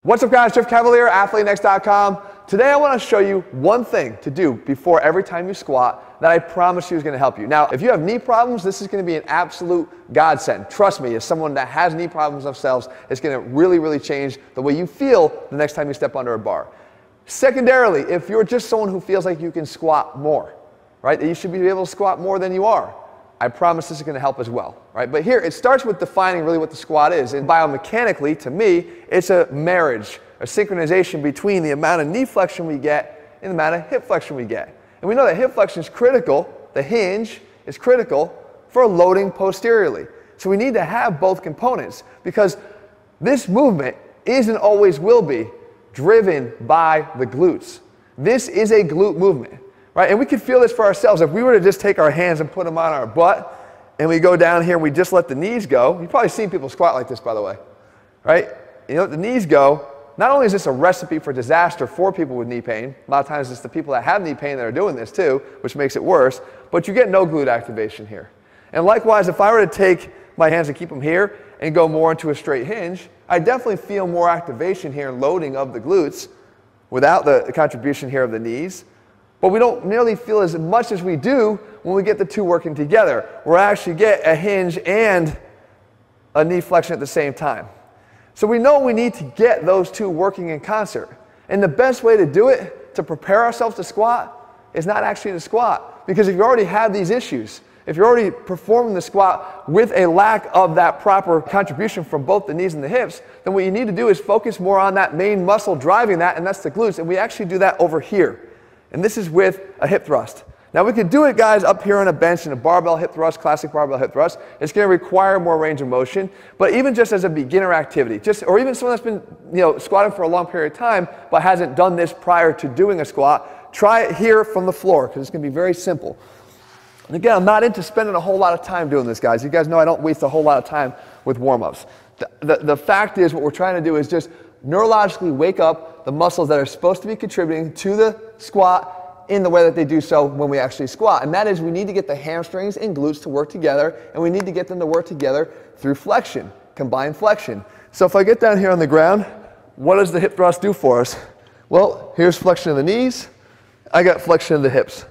What's up guys, Jeff Cavaliere, AthleteNext.com. Today I want to show you one thing to do before every time you squat that I promise you is going to help you. Now, if you have knee problems, this is going to be an absolute godsend. Trust me, as someone that has knee problems themselves, it's going to really change the way you feel the next time you step under a bar. Secondarily, if you're just someone who feels like you can squat more, right, that you should be able to squat more than you are, I promise this is going to help as well, right? But here, it starts with defining really what the squat is. And biomechanically, to me, it's a marriage, a synchronization between the amount of knee flexion we get and the amount of hip flexion we get. And we know that hip flexion is critical, the hinge is critical for loading posteriorly. So we need to have both components because this movement is and always will be driven by the glutes. This is a glute movement. Right? And we can feel this for ourselves. If we were to just take our hands and put them on our butt and we go down here and we just let the knees go, you've probably seen people squat like this, by the way. Right? You let the knees go. Not only is this a recipe for disaster for people with knee pain, a lot of times it's the people that have knee pain that are doing this too, which makes it worse, but you get no glute activation here. And likewise, if I were to take my hands and keep them here and go more into a straight hinge, I definitely feel more activation here and loading of the glutes without the contribution here of the knees. But we don't nearly feel as much as we do when we get the two working together. We'll actually get a hinge and a knee flexion at the same time. So we know we need to get those two working in concert. And the best way to do it, to prepare ourselves to squat, is not actually to squat. Because if you already have these issues, if you're already performing the squat with a lack of that proper contribution from both the knees and the hips, then what you need to do is focus more on that main muscle driving that, and that's the glutes. And we actually do that over here. And this is with a hip thrust. Now we could do it, guys, up here on a bench in a barbell hip thrust, classic barbell hip thrust. It's going to require more range of motion, but even just as a beginner activity, or even someone that's been squatting for a long period of time but hasn't done this prior to doing a squat, try it here from the floor because it's going to be very simple. And again, I'm not into spending a whole lot of time doing this, guys. You guys know I don't waste a whole lot of time with warm-ups. The fact is, what we're trying to do is just neurologically wake up the muscles that are supposed to be contributing to the squat in the way that they do so when we actually squat. And that is, we need to get the hamstrings and glutes to work together, and we need to get them to work together through flexion, combined flexion. So if I get down here on the ground, what does the hip thrust do for us? Well, here's flexion of the knees. I got flexion of the hips,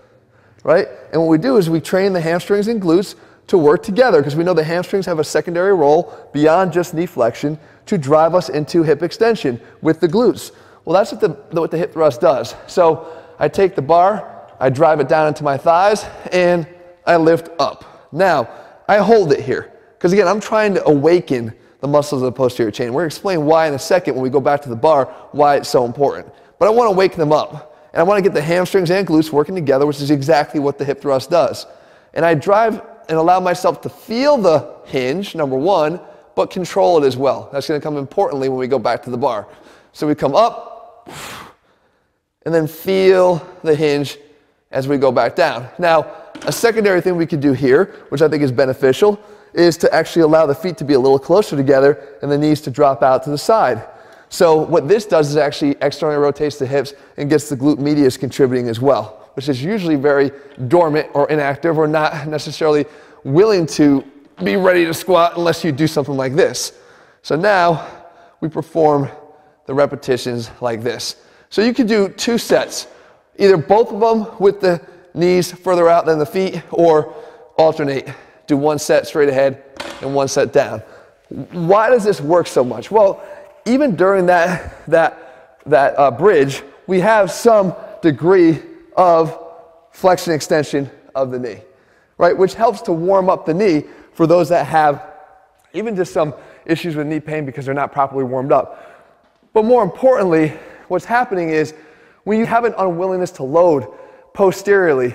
right? And what we do is we train the hamstrings and glutes to work together because we know the hamstrings have a secondary role beyond just knee flexion to drive us into hip extension with the glutes. Well, that's what the hip thrust does. So I take the bar, I drive it down into my thighs, and I lift up. Now, I hold it here because, again, I'm trying to awaken the muscles of the posterior chain. We're going to explain why in a second when we go back to the bar, why it's so important. But I want to wake them up, and I want to get the hamstrings and glutes working together, which is exactly what the hip thrust does. And I drive and allow myself to feel the hinge, number one, but control it as well. That's going to come importantly when we go back to the bar. So we come up, and then feel the hinge as we go back down. Now, a secondary thing we could do here, which I think is beneficial, is to actually allow the feet to be a little closer together and the knees to drop out to the side. So what this does is actually externally rotates the hips and gets the glute medius contributing as well, which is usually very dormant or inactive or not necessarily willing to be ready to squat unless you do something like this. So now we perform the repetitions like this. So you could do 2 sets, either both of them with the knees further out than the feet, or alternate. Do 1 set straight ahead and 1 set down. Why does this work so much? Well, even during that bridge, we have some degree of flexion extension of the knee, right? Which helps to warm up the knee for those that have even just some issues with knee pain because they're not properly warmed up. But more importantly, what's happening is when you have an unwillingness to load posteriorly,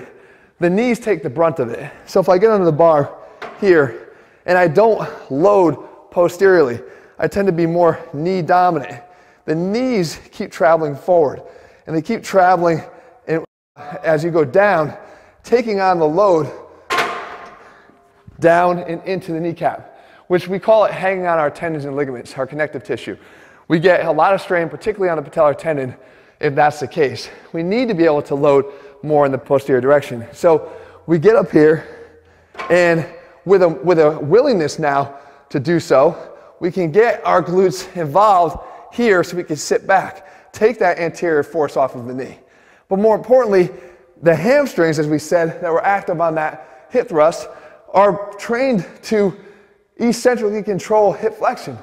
the knees take the brunt of it. So if I get under the bar here and I don't load posteriorly, I tend to be more knee dominant. The knees keep traveling forward and they keep traveling, and as you go down, taking on the load down and into the kneecap, which we call it hanging on our tendons and ligaments, our connective tissue. We get a lot of strain, particularly on the patellar tendon, if that's the case. We need to be able to load more in the posterior direction. So we get up here, and with a willingness now to do so, we can get our glutes involved here so we can sit back. Take that anterior force off of the knee. But more importantly, the hamstrings, as we said, that were active on that hip thrust are trained to eccentrically control hip flexion.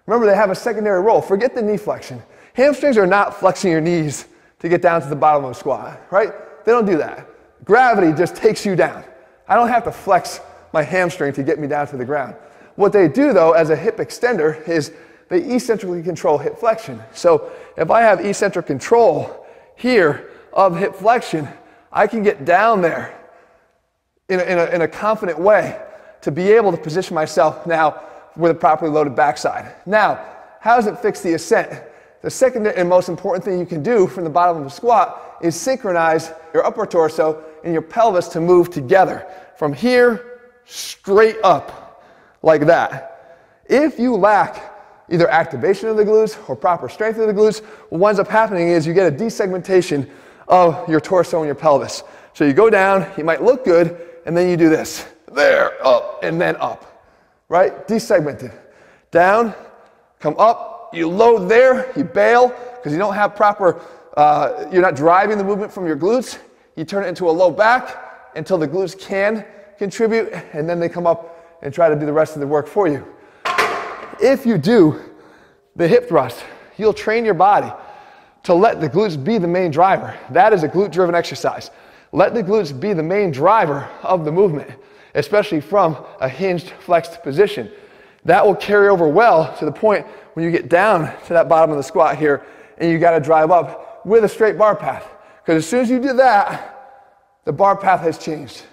Remember, they have a secondary role. Forget the knee flexion. Hamstrings are not flexing your knees to get down to the bottom of a squat, right? They don't do that. Gravity just takes you down. I don't have to flex my hamstring to get me down to the ground. What they do, though, as a hip extender is they eccentrically control hip flexion. So if I have eccentric control here of hip flexion, I can get down there in a confident way to be able to position myself now with a properly loaded backside. Now, how does it fix the ascent? The second and most important thing you can do from the bottom of a squat is synchronize your upper torso and your pelvis to move together from here straight up like that. If you lack either activation of the glutes or proper strength of the glutes, what ends up happening is you get a desegmentation of your torso and your pelvis. So you go down, you might look good, and then you do this. There, up, and then up, right? Desegmented. Down, come up, you load there, you bail, because you don't have proper, you're not driving the movement from your glutes. You turn it into a low back until the glutes can contribute, and then they come up and try to do the rest of the work for you. If you do the hip thrust, you'll train your body to let the glutes be the main driver. That is a glute-driven exercise. Let the glutes be the main driver of the movement, especially from a hinged, flexed position. That will carry over well to the point when you get down to that bottom of the squat here and you gotta drive up with a straight bar path. Because as soon as you do that, the bar path has changed.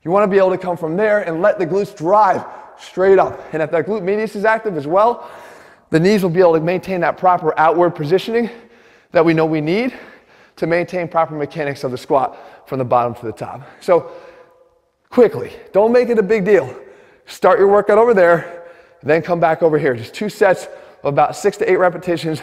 You wanna be able to come from there and let the glutes drive straight up. And if that glute medius is active as well, the knees will be able to maintain that proper outward positioning that we know we need to maintain proper mechanics of the squat from the bottom to the top. So quickly, don't make it a big deal. Start your workout over there, then come back over here. Just 2 sets of about 6 to 8 repetitions,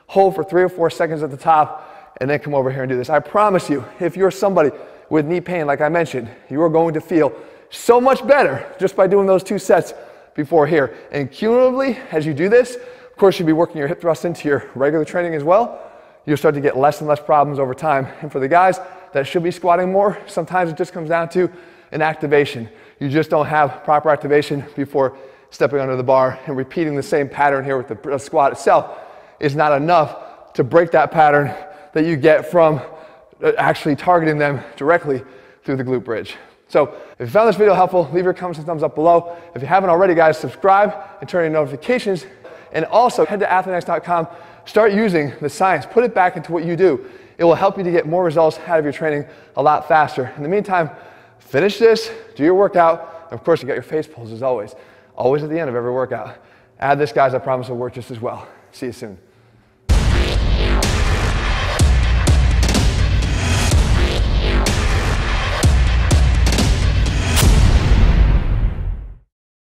hold for 3 or 4 seconds at the top, and then come over here and do this. I promise you, if you're somebody with knee pain, like I mentioned, you are going to feel so much better just by doing those 2 sets before here. And cumulatively, as you do this, of course, you'll be working your hip thrust into your regular training as well. You'll start to get less and less problems over time. And for the guys that should be squatting more, sometimes it just comes down to an activation. You just don't have proper activation before stepping under the bar, and repeating the same pattern here with the squat itself is not enough to break that pattern that you get from actually targeting them directly through the glute bridge. So if you found this video helpful, leave your comments and thumbs up below. If you haven't already, guys, subscribe and turn on notifications. And also head to athleanx.com, start using the science, put it back into what you do. It will help you to get more results out of your training a lot faster. In the meantime, finish this, do your workout, and of course you got your face pulls as always. Always at the end of every workout. Add this, guys, I promise it'll work just as well. See you soon.